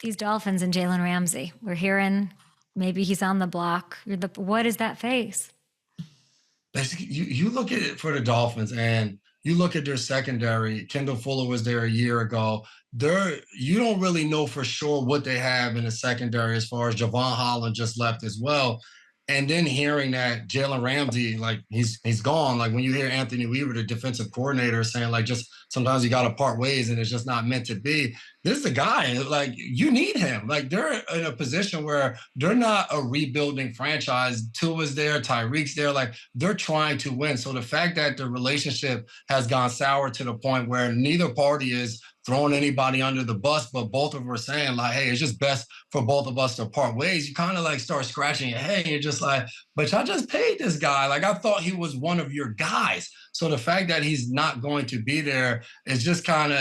these Dolphins and Jalen Ramsey. We're hearing maybe he's on the block. What is that face? Basically, you look at it for the Dolphins and you look at their secondary. Kendall Fuller was there a year ago. You don't really know for sure what they have in the secondary as far as Javon Holland just left as well. And then hearing that Jalen Ramsey, like he's gone. Like when you hear Anthony Weaver, the defensive coordinator, saying like just sometimes you got to part ways and it's just not meant to be. This is a guy like you need him. Like they're in a position where they're not a rebuilding franchise. Tua's there, Tyreek's there. Like they're trying to win. So the fact that the relationship has gone sour to the point where neither party is throwing anybody under the bus, but both of them are saying like, hey, it's just best for both of us to part ways. You kind of like start scratching your head and you're just like, but y'all just paid this guy. Like I thought he was one of your guys. So the fact that he's not going to be there is just kind of,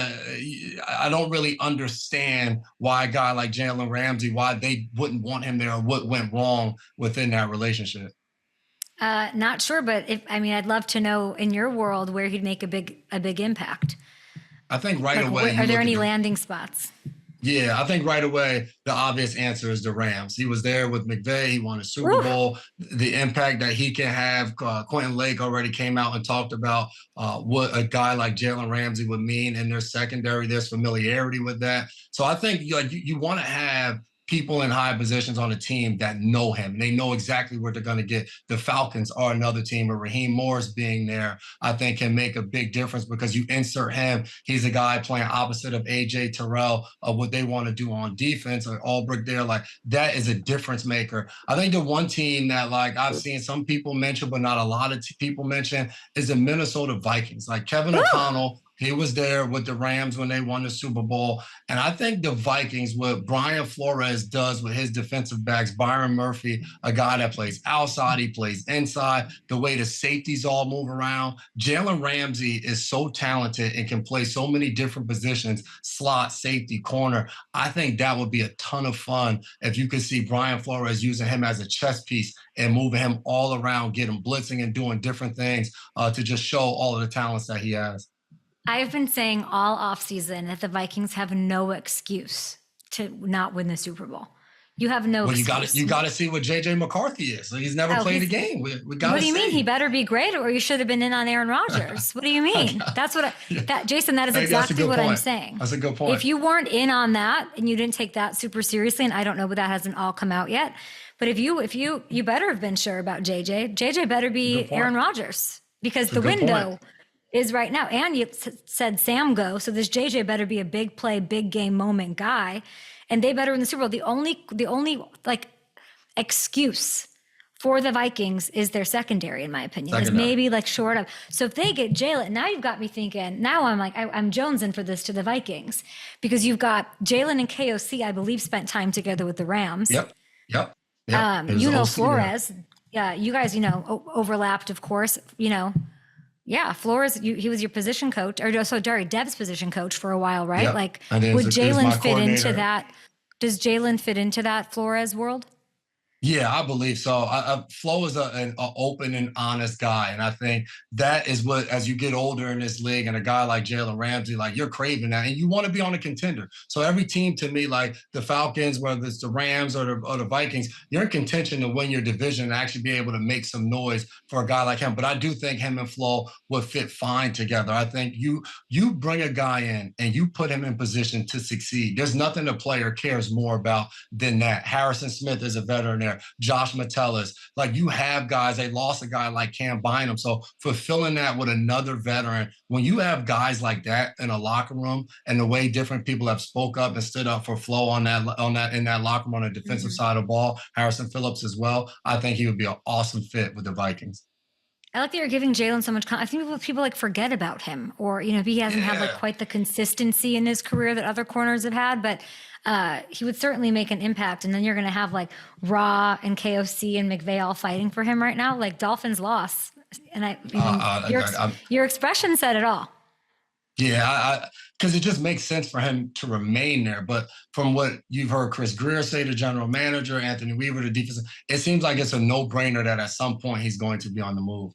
I don't really understand why a guy like Jalen Ramsey, why they wouldn't want him there or what went wrong within that relationship. Not sure, but I'd love to know in your world where he'd make a big impact. I think right away. Are there any landing spots? Yeah, I think right away the obvious answer is the Rams. He was there with McVay. He won a Super Bowl. The impact that he can have. Quentin Lake already came out and talked about what a guy like Jalen Ramsey would mean in their secondary. There's familiarity with that. So I think you want to have people in high positions on the team that know him. And they know exactly what they're going to get. The Falcons are another team, where Raheem Morris being there, I think can make a big difference because you insert him. He's a guy playing opposite of A.J. Terrell of what they want to do on defense, or Albrecht there. Like that is a difference maker. I think the one team that like I've seen some people mention, but not a lot of people mention, is the Minnesota Vikings. Like Kevin O'Connell, he was there with the Rams when they won the Super Bowl. And I think the Vikings, what Brian Flores does with his defensive backs, Byron Murphy, a guy that plays outside, he plays inside, the way the safeties all move around. Jalen Ramsey is so talented and can play so many different positions, slot, safety, corner. I think that would be a ton of fun if you could see Brian Flores using him as a chess piece and moving him all around, get him blitzing and doing different things to just show all of the talents that he has. I've been saying all offseason that the Vikings have no excuse to not win the Super Bowl. You have no excuse. You got to see what J.J. McCarthy is. So he's never played a game. We got. What do you mean? He better be great, or you should have been in on Aaron Rodgers. What do you mean? That's what Jason, that is exactly what I'm saying. That's a good point. If you weren't in on that and you didn't take that super seriously, and I don't know, but that hasn't all come out yet. But if you better have been sure about J.J. J.J. better be Aaron Rodgers, because the window is right now. And you said Sam go, so this JJ better be a big play, big game moment guy, and they better win the Super Bowl. The only like excuse for the Vikings is their secondary, in my opinion, is maybe like short of. So if they get Jalen, now you've got me thinking. Now I'm like I'm jonesing for this to the Vikings, because you've got Jalen and KOC, I believe, spent time together with the Rams. Yep. Flores. Yeah, you guys, overlapped, of course. Yeah, Flores, he was your position coach, Dev's position coach for a while, right? Yep. Like, would Jalen fit into that? Does Jalen fit into that Flores world? Yeah, I believe so. Flo is an open and honest guy. And I think that is what, as you get older in this league and a guy like Jalen Ramsey, like you're craving that and you want to be on a contender. So every team to me, like the Falcons, whether it's the Rams or the Vikings, you're in contention to win your division and actually be able to make some noise for a guy like him. But I do think him and Flo would fit fine together. I think you bring a guy in and you put him in position to succeed. There's nothing a player cares more about than that. Harrison Smith is a veteran there. Josh Metellus, like you have guys, they lost a guy like Cam Bynum. So fulfilling that with another veteran, when you have guys like that in a locker room and the way different people have spoke up and stood up for Flo in that locker room on the defensive side of the ball, Harrison Phillips as well, I think he would be an awesome fit with the Vikings. I like that you're giving Jalen so much. I think people like forget about him, or if he hasn't had like quite the consistency in his career that other corners have had, but he would certainly make an impact. And then you're going to have like Raw and KOC and McVay all fighting for him right now. Like Dolphins loss, and your expression said it all. Yeah, because it just makes sense for him to remain there. But from what you've heard Chris Greer say, the general manager, Anthony Weaver, the defense, it seems like it's a no-brainer that at some point he's going to be on the move.